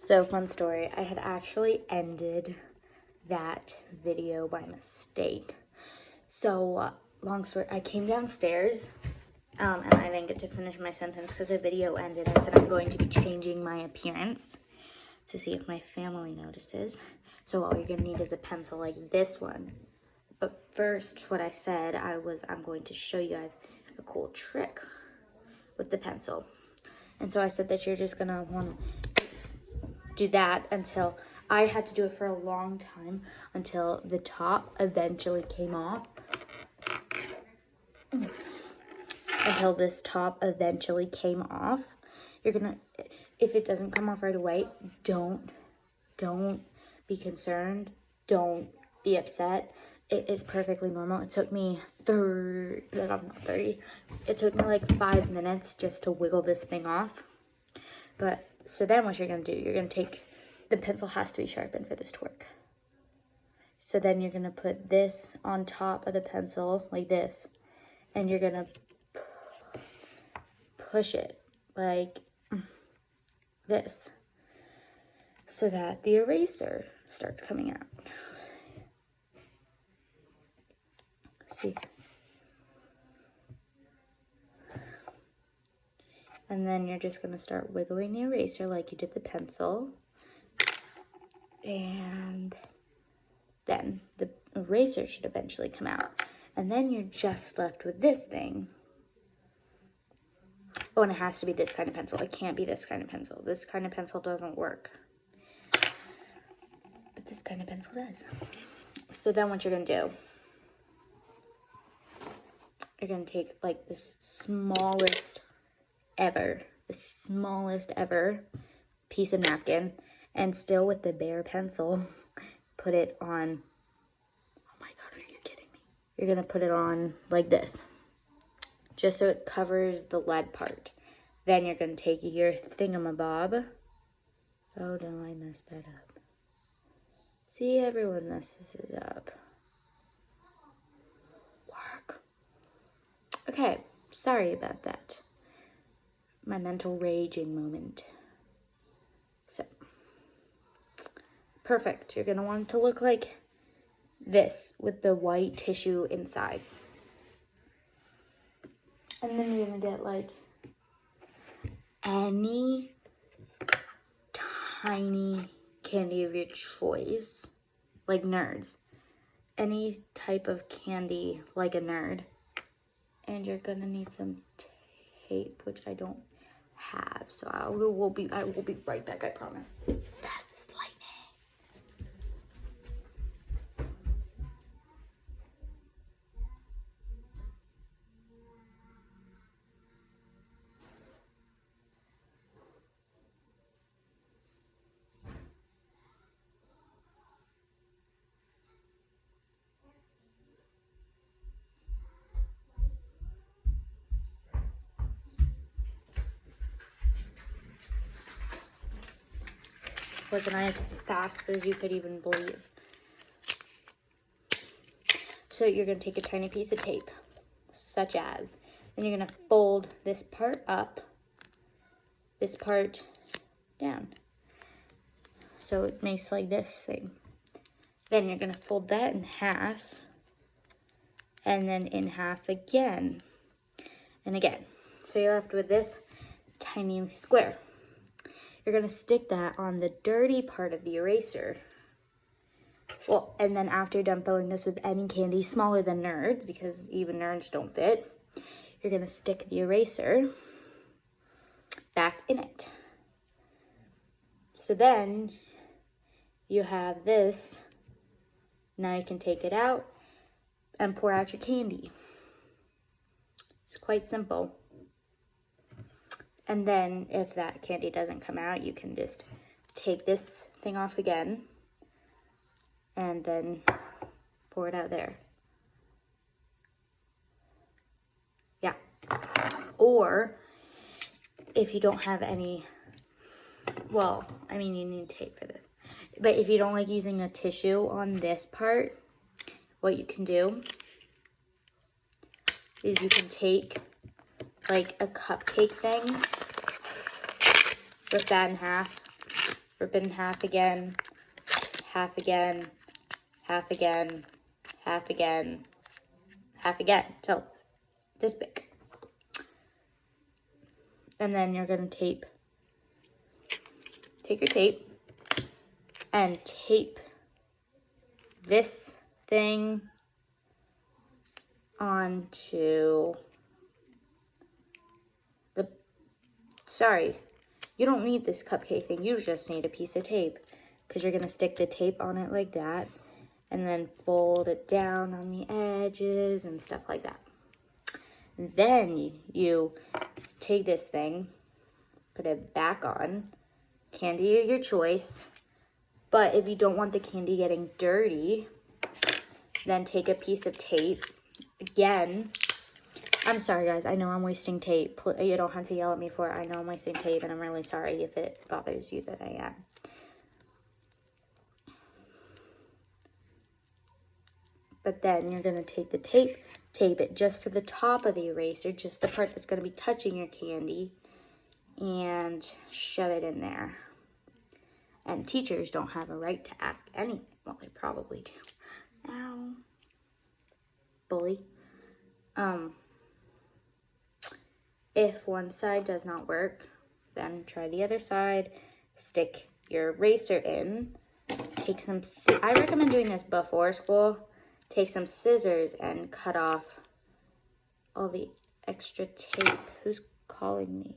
So, fun story. I had actually ended that video by mistake. So, long story, I came downstairs and I didn't get to finish my sentence because the video ended. I said I'm going to be changing my appearance to see if my family notices. So all you're going to need is a pencil like this one. But first, what I said, I'm going to show you guys a cool trick with the pencil. And so I said that you're just going to want to do that until, I had to do it for a long time until the top eventually came off. Until this top eventually came off. You're gonna, if it doesn't come off right away, don't be concerned. Don't be upset. It is perfectly normal. It took me it took me like 5 minutes just to wiggle this thing off. But, so then what you're gonna do, you're gonna take, the pencil has to be sharpened for this to work. So then you're gonna put this on top of the pencil like this, and you're gonna push it like this so that the eraser starts coming out. See? And then you're just going to start wiggling the eraser like you did the pencil. And then the eraser should eventually come out. And then you're just left with this thing. Oh, and it has to be this kind of pencil. It can't be this kind of pencil. This kind of pencil doesn't work. But this kind of pencil does. So then what you're going to do, you're going to take like the smallest ever piece of napkin, and still with the bare pencil, put it on, oh my God, are you kidding me? You're going to put it on like this, just so it covers the lead part. Then you're going to take your thingamabob. Oh no, I messed that up. See, everyone messes it up. Work. Okay, sorry about that. My mental raging moment. So, perfect. You're going to want it to look like this with the white tissue inside. And then you're going to get like any tiny candy of your choice, like Nerds. Any type of candy like a Nerd. And you're going to need some tape, which I don't have. So I will be right back, I promise. That's lightning. Wasn't I as fast as you could even believe? So you're going to take a tiny piece of tape, such as, then you're going to fold this part up, this part down. So it makes like this thing. Then you're going to fold that in half, and then in half again, and again. So you're left with this tiny square. You're going to stick that on the dirty part of the eraser. Well, and then after you're done filling this with any candy smaller than Nerds, because even Nerds don't fit, you're going to stick the eraser back in it. So then you have this. Now you can take it out and pour out your candy. It's quite simple. And then if that candy doesn't come out, you can just take this thing off again and then pour it out there. Yeah. Or if you don't have any, well, I mean, you need tape for this. But if you don't like using a tissue on this part, what you can do is you can take like a cupcake thing, rip that in half, rip it in half again, half again, half again, half again, half again, till it's this big. And then you're going to take your tape and tape this thing onto the, sorry, you don't need this cupcake thing. You just need a piece of tape because you're going to stick the tape on it like that and then fold it down on the edges and stuff like that. And then you take this thing, put it back on, candy of your choice. But if you don't want the candy getting dirty, then take a piece of tape. Again, I'm sorry guys, I know I'm wasting tape. You don't have to yell at me for it. I know I'm wasting tape and I'm really sorry if it bothers you that I am. But then you're going to take the tape it just to the top of the eraser, just the part that's going to be touching your candy, and shove it in there. And teachers don't have a right to ask anything. Well, they probably do. Ow. Bully. If one side does not work, then try the other side. Stick your eraser in. Take some, I recommend doing this before school. Take some scissors and cut off all the extra tape. Who's calling me?